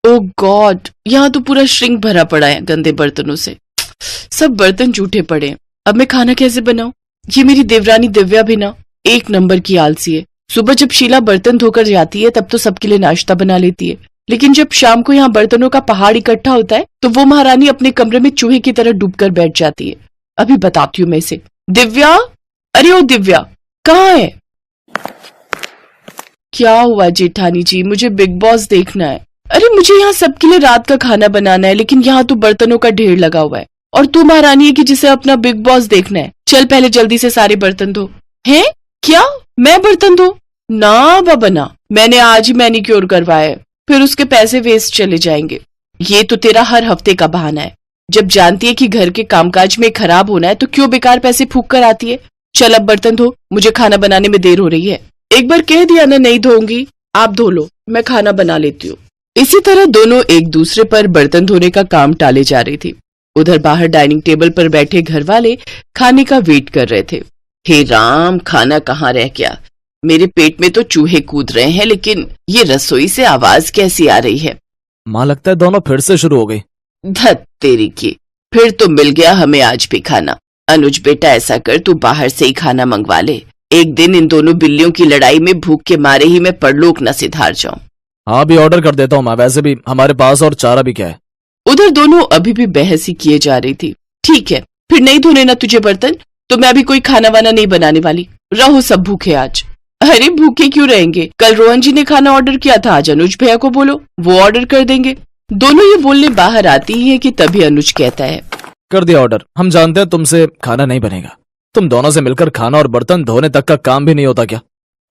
ओ God, यहाँ तो पूरा श्रिंक भरा पड़ा है गंदे बर्तनों से। सब बर्तन जूठे पड़े हैं। अब मैं खाना कैसे बनाऊं? ये मेरी देवरानी दिव्या भी ना एक नंबर की आलसी है। सुबह जब शीला बर्तन धोकर जाती है तब तो सबके लिए नाश्ता बना लेती है, लेकिन जब शाम को यहाँ बर्तनों का पहाड़ इकट्ठा होता है तो वो महारानी अपने कमरे में चूहे की तरह डूबकर बैठ जाती है। अभी बताती हूँ मैं इसे। दिव्या, अरे ओ दिव्या, कहाँ है? क्या हुआ जेठानी जी? मुझे बिग बॉस देखना है। अरे मुझे यहाँ सबके लिए रात का खाना बनाना है, लेकिन यहाँ तो बर्तनों का ढेर लगा हुआ है और तू महारानी है कि जिसे अपना बिग बॉस देखना है। चल पहले जल्दी से सारे बर्तन धो। हैं? क्या मैं बर्तन धो? ना बाबा ना, मैंने आज ही मैनिक्योर करवाया है, फिर उसके पैसे वेस्ट चले जाएंगे। ये तो तेरा हर हफ्ते का बहाना है। जब जानती है कि घर के कामकाज में खराब होना है तो क्यों बेकार पैसे फूंक कर आती है। चल अब बर्तन धो, मुझे खाना बनाने में देर हो रही है। एक बार कह दिया ना नहीं धोऊंगी, आप धो लो, मैं खाना बना लेती हूँ। इसी तरह दोनों एक दूसरे पर बर्तन धोने का काम टाले जा रही थी। उधर बाहर डाइनिंग टेबल पर बैठे घर वाले खाने का वेट कर रहे थे। हे राम, खाना कहाँ रह गया? मेरे पेट में तो चूहे कूद रहे हैं, लेकिन ये रसोई से आवाज कैसी आ रही है? माँ लगता है दोनों फिर से शुरू हो गई। धत तेरी की, फिर तो मिल गया हमें आज भी खाना। अनुज बेटा ऐसा कर, तू बाहर से ही खाना मंगवा ले। एक दिन इन दोनों बिल्लियों की लड़ाई में भूख के मारे ही मैं परलोक न सिधार जाऊं। हाँ भी ऑर्डर कर देता हूँ माँ, वैसे भी हमारे पास और चारा भी क्या है। उधर दोनों अभी भी बहस ही किए जा रही थी। ठीक है, फिर नहीं धोने ना तुझे बर्तन, तो मैं अभी कोई खाना वाना नहीं बनाने वाली। रहो सब भूखे आज। अरे भूखे क्यों रहेंगे? कल रोहन जी ने खाना ऑर्डर किया था, आज अनुज भैया को बोलो, वो ऑर्डर कर देंगे। दोनों ये बोलने बाहर आती ही है कि तभी अनुज कहता है, कर दिया ऑर्डर। हम जानते हैं तुमसे खाना नहीं बनेगा। तुम दोनों से मिलकर खाना और बर्तन धोने तक का काम भी नहीं होता क्या?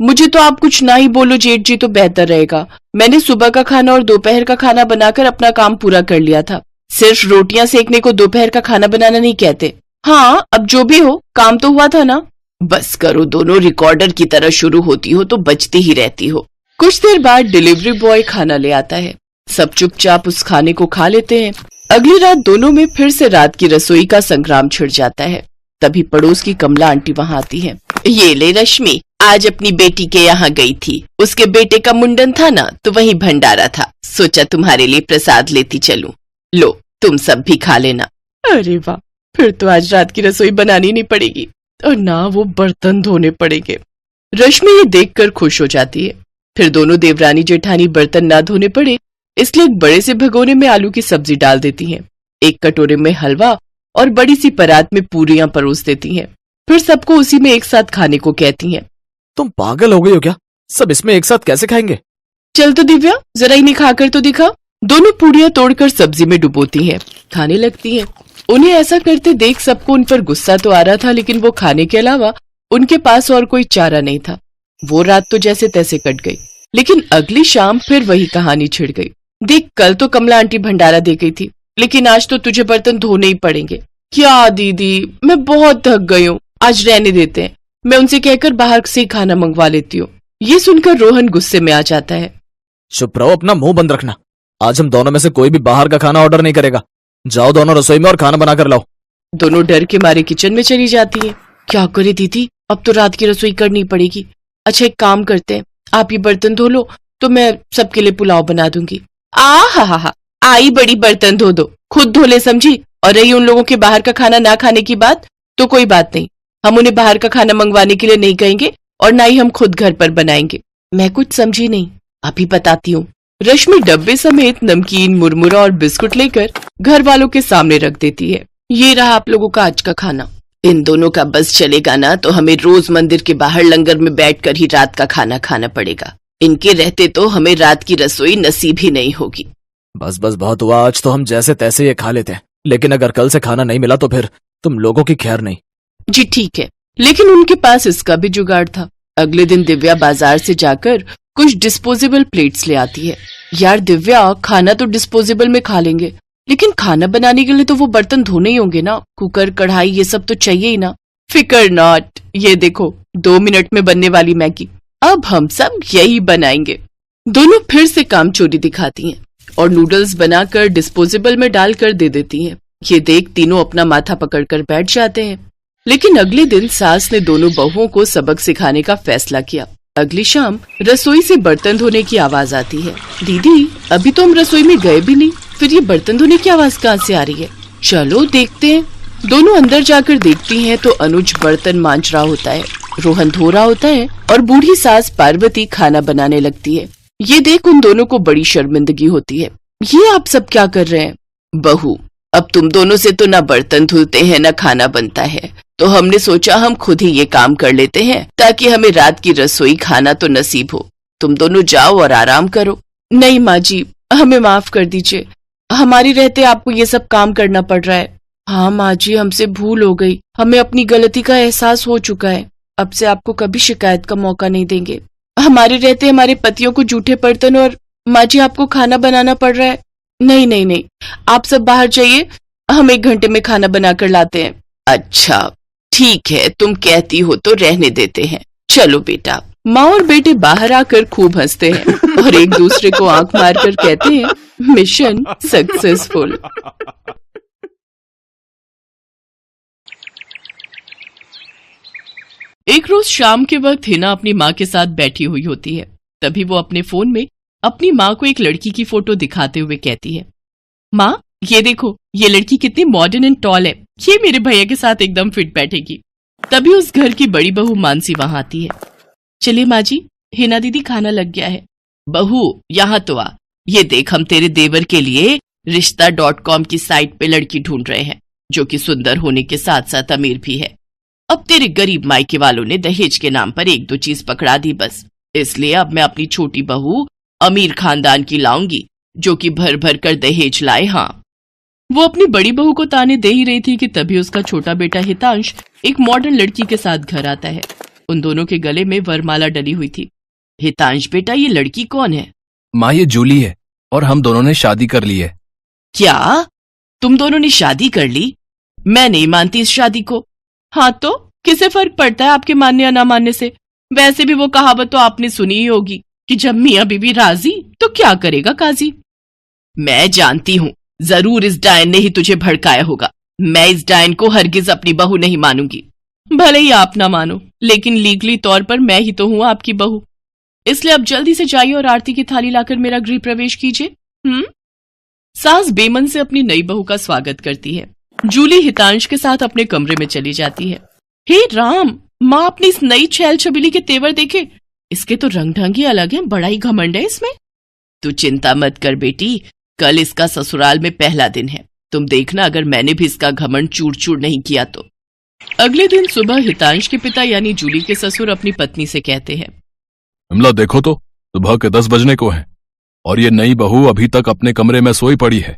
मुझे तो आप कुछ ना ही बोलो जेठ जी तो बेहतर रहेगा। मैंने सुबह का खाना और दोपहर का खाना बनाकर अपना काम पूरा कर लिया था। सिर्फ रोटियां सेकने को दोपहर का खाना बनाना नहीं कहते। हाँ, अब जो भी हो, काम तो हुआ था ना। बस करो, दोनों रिकॉर्डर की तरह शुरू होती हो तो बचती ही रहती हो। कुछ देर बाद डिलीवरी बॉय खाना ले आता है। सब चुपचाप उस खाने को खा लेते हैं। अगली रात दोनों में फिर से रात की रसोई का संग्राम छिड़ जाता है। तभी पड़ोस की कमला आंटी वहाँ आती है। ये ले रश्मि, आज अपनी बेटी के यहाँ गई थी। उसके बेटे का मुंडन था ना, तो वहीं भंडारा था। सोचा तुम्हारे लिए प्रसाद लेती चलूं। लो, तुम सब भी खा लेना। अरे वाह, फिर तो आज रात की रसोई बनानी नहीं पड़ेगी और ना वो बर्तन धोने पड़ेंगे। रश्मि ये देखकर खुश हो जाती है। फिर दोनों देवरानी जेठानी बर्तन ना धोने पड़े इसलिए एक बड़े से भगोने में आलू की सब्जी डाल देती हैं। एक कटोरे में हलवा और बड़ी सी परात में पूरियां परोस देती हैं। फिर सबको उसी में एक साथ खाने को कहती हैं। तुम पागल हो गई हो क्या? सब इसमें एक साथ कैसे खाएंगे? चल तो दिव्या, जरा इन्हें खाकर तो दिखा। दोनों पूड़ियां तोड़कर सब्जी में डुबोती हैं, खाने लगती हैं। उन्हें ऐसा करते देख सबको उन पर गुस्सा तो आ रहा था, लेकिन वो खाने के अलावा उनके पास और कोई चारा नहीं था। वो रात तो जैसे तैसे कट गई, लेकिन अगली शाम फिर वही कहानी छिड़ गई। देख, कल तो कमला आंटी भंडारा दे गई थी, लेकिन आज तो तुझे बर्तन धोने ही पड़ेंगे। क्या दीदी, मैं बहुत थक गई हूँ, आज रहने देते हैं। मैं उनसे कहकर बाहर से ही खाना मंगवा लेती हूँ। ये सुनकर रोहन गुस्से में आ जाता है। चुप रहो, अपना मुंह बंद रखना। आज हम दोनों में से कोई भी बाहर का खाना ऑर्डर नहीं करेगा। जाओ दोनों रसोई में और खाना बना कर लाओ। दोनों डर के मारे किचन में चली जाती है। क्या करे दीदी, अब तो रात की रसोई करनी पड़ेगी। अच्छा एक काम करते हैं, आप ये बर्तन धो लो तो मैं सबके लिए पुलाव बना दूंगी। हा, आई बड़ी बर्तन धो दो, खुद धो ले समझी। और रही उन लोगों के बाहर का खाना ना खाने की बात, तो कोई बात नहीं, हम उन्हें बाहर का खाना मंगवाने के लिए नहीं कहेंगे और ना ही हम खुद घर पर बनाएंगे। मैं कुछ समझी नहीं, अभी बताती हूँ। रश्मि डब्बे समेत नमकीन, मुरमुरा और बिस्कुट लेकर घर वालों के सामने रख देती है। ये रहा आप लोगों का आज का खाना। इन दोनों का बस चलेगा ना तो हमें रोज मंदिर के बाहर लंगर में बैठकर ही रात का खाना खाना पड़ेगा। इनके रहते तो हमें रात की रसोई नसीब ही नहीं होगी। बस बस बहुत हुआ, आज तो हम जैसे तैसे ये खा लेते हैं, लेकिन अगर कल से खाना नहीं मिला तो फिर तुम लोगों की खैर नहीं। जी ठीक है, लेकिन उनके पास इसका भी जुगाड़ था। अगले दिन दिव्या बाजार से जाकर कुछ डिस्पोजेबल प्लेट्स ले आती है। यार दिव्या, खाना तो डिस्पोजेबल में खा लेंगे, लेकिन खाना बनाने के लिए तो वो बर्तन धोने ही होंगे ना। कुकर, कढ़ाई, ये सब तो चाहिए ही ना। फिकर नॉट, ये देखो 2 मिनट में बनने वाली मैगी, अब हम सब यही बनाएंगे। दोनों फिर से काम चोरी दिखाती हैं और नूडल्स बनाकर डिस्पोजेबल में डालकर दे देती हैं। ये देख तीनों अपना माथा पकड़कर बैठ जाते हैं। लेकिन अगले दिन सास ने दोनों बहुओं को सबक सिखाने का फैसला किया। अगली शाम रसोई से बर्तन धोने की आवाज आती है। दीदी, अभी तो हम रसोई में गए भी नहीं, फिर ये बर्तन धोने की आवाज कहाँ से आ रही है? चलो देखते हैं। दोनों अंदर जाकर देखती हैं तो अनुज बर्तन मांज रहा होता है, रोहन धो रहा होता है और बूढ़ी सास पार्वती खाना बनाने लगती है। ये देख उन दोनों को बड़ी शर्मिंदगी होती है। ये आप सब क्या कर रहे हैं? बहू, अब तुम दोनों से तो ना बर्तन धुलते हैं ना खाना बनता है, तो हमने सोचा हम खुद ही ये काम कर लेते हैं ताकि हमें रात की रसोई खाना तो नसीब हो। तुम दोनों जाओ और आराम करो। नहीं माँ जी, हमें माफ कर दीजिए, हमारी रहते आपको ये सब काम करना पड़ रहा है। हाँ माँ जी, हमसे भूल हो गई, हमें अपनी गलती का एहसास हो चुका है। अब से आपको कभी शिकायत का मौका नहीं देंगे। हमारे रहते हमारे पतियों को जूठे बर्तन और माँ जी आपको खाना बनाना पड़ रहा है। नहीं नहीं नहीं, आप सब बाहर जाइए, हम 1 घंटे में खाना बनाकर लाते हैं। अच्छा ठीक है, तुम कहती हो तो रहने देते हैं। चलो बेटा। माँ और बेटे बाहर आकर खूब हंसते हैं और एक दूसरे को आंख मारकर कहते हैं, मिशन सक्सेसफुल। एक रोज शाम के वक्त हिना अपनी माँ के साथ बैठी हुई होती है। तभी वो अपने फोन में अपनी माँ को एक लड़की की फोटो दिखाते हुए कहती है, माँ ये देखो, ये लड़की कितनी मॉडर्न एंड टॉल है, ये मेरे भैया के साथ एकदम फिट बैठेगी। तभी उस घर की बड़ी बहू मानसी वहां आती है। चलिए माँ जी, हिना दीदी खाना लग गया है। बहू यहाँ तो आ, ये देख हम तेरे देवर के लिए रिश्ता.com की साइट पे लड़की ढूंढ रहे हैं, जो कि सुंदर होने के साथ साथ अमीर भी है। अब तेरे गरीब मायके वालों ने दहेज के नाम पर 1-2 चीज पकड़ा दी बस, इसलिए अब मैं अपनी छोटी बहू अमीर खानदान की लाऊंगी, जो कि भर भर कर दहेज लाए। हाँ, वो अपनी बड़ी बहू को ताने दे ही रही थी कि तभी उसका छोटा बेटा हितांश एक मॉडर्न लड़की के साथ घर आता है। उन दोनों के गले में वरमाला डली हुई थी। हितांश बेटा, ये लड़की कौन है? माँ, ये जूली है और हम दोनों ने शादी कर ली है। क्या तुम दोनों ने शादी कर ली? मैं नहीं मानती इस शादी को। हाँ तो किसे फर्क पड़ता है आपके मानने या ना मानने से? वैसे भी वो कहावत तो आपने सुनी ही होगी कि जब मियाँ बीवी राजी तो क्या करेगा काजी। मैं जानती हूँ, जरूर इस डायन ने ही तुझे भड़काया होगा। मैं इस डायन को हरगिज अपनी बहू नहीं मानूंगी। भले ही आप ना मानो, लेकिन लीगली तौर पर मैं ही तो हूँ आपकी बहू। इसलिए अब जल्दी से जाइए और आरती की थाली लाकर मेरा गृह प्रवेश कीजिए। सास बेमन से अपनी नई बहू का स्वागत करती है। जूली हितांश के साथ अपने कमरे में चली जाती है। हे राम, माँ अपनी इस नई छैल छबीली के तेवर देखे, इसके तो रंग ढंग ही अलग है, बड़ा ही घमंड है इसमें। तू चिंता मत कर बेटी, कल इसका ससुराल में पहला दिन है, तुम देखना अगर मैंने भी इसका घमंड चूर चूर नहीं किया तो। अगले दिन सुबह हितांश के पिता यानी जूली के ससुर अपनी पत्नी से कहते हैं, विमला देखो तो, सुबह के 10 बजने को हैं और ये नई बहू अभी तक अपने कमरे में सोई पड़ी है,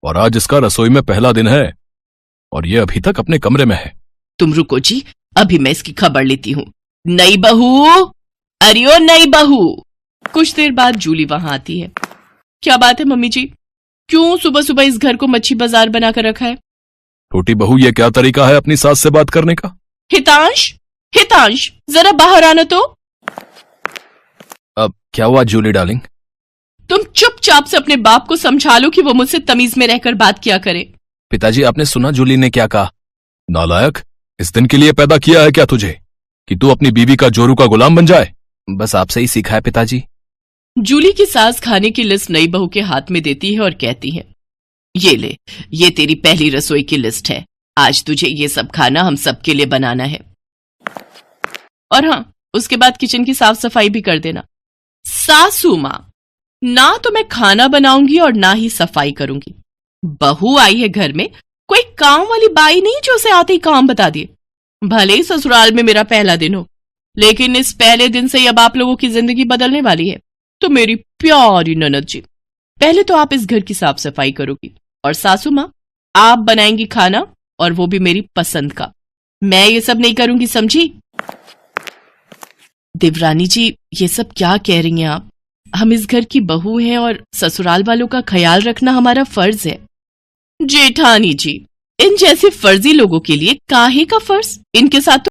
और आज इसका रसोई में पहला दिन है और ये अभी तक अपने कमरे में है। तुम रुको जी, अभी मैं इसकी खबर लेती हूँ। नई बहू, अरे ओ नई बहू। कुछ देर बाद जूली वहां आती है। क्या बात है मम्मी जी, क्यों सुबह सुबह इस घर को मच्छी बाजार बनाकर रखा है? छोटी बहू, ये क्या तरीका है अपनी सास से बात करने का? हितांश, हितांश जरा बाहर आना तो। अब क्या हुआ जूली डार्लिंग? तुम चुपचाप से अपने बाप को समझा लो कि वो मुझसे तमीज में रहकर बात किया करे। पिताजी, आपने सुना जूली ने क्या कहा? नालायक, इस दिन के लिए पैदा किया है क्या तुझे कि तू अपनी बीवी का जोरू का गुलाम बन जाए? बस आपसे ही सीखा है पिताजी। जूली की सास खाने की लिस्ट नई बहू के हाथ में देती है और कहती है, ये ले, ये तेरी पहली रसोई की लिस्ट है, आज तुझे ये सब खाना हम सबके लिए बनाना है। और हाँ, उसके बाद किचन की साफ सफाई भी कर देना। सासू माँ, ना तो मैं खाना बनाऊंगी और ना ही सफाई करूंगी। बहू आई है घर में, कोई काम वाली बाई नहीं जो उसे आते ही काम बता दिए। भले ही ससुराल में मेरा पहला दिन हो, लेकिन इस पहले दिन से अब आप लोगों की जिंदगी बदलने वाली है। तो मेरी प्यारी ननद जी, पहले तो आप इस घर की साफ सफाई करोगी और सासू माँ आप बनाएंगी खाना, और वो भी मेरी पसंद का। मैं ये सब नहीं करूंगी, समझी? देवरानी जी, ये सब क्या कह रही हैं आप? हम इस घर की बहू हैं और ससुराल वालों का ख्याल रखना हमारा फर्ज है। जेठानी जी, इन जैसे फर्जी लोगों के लिए काहे का फर्ज? इनके साथ तो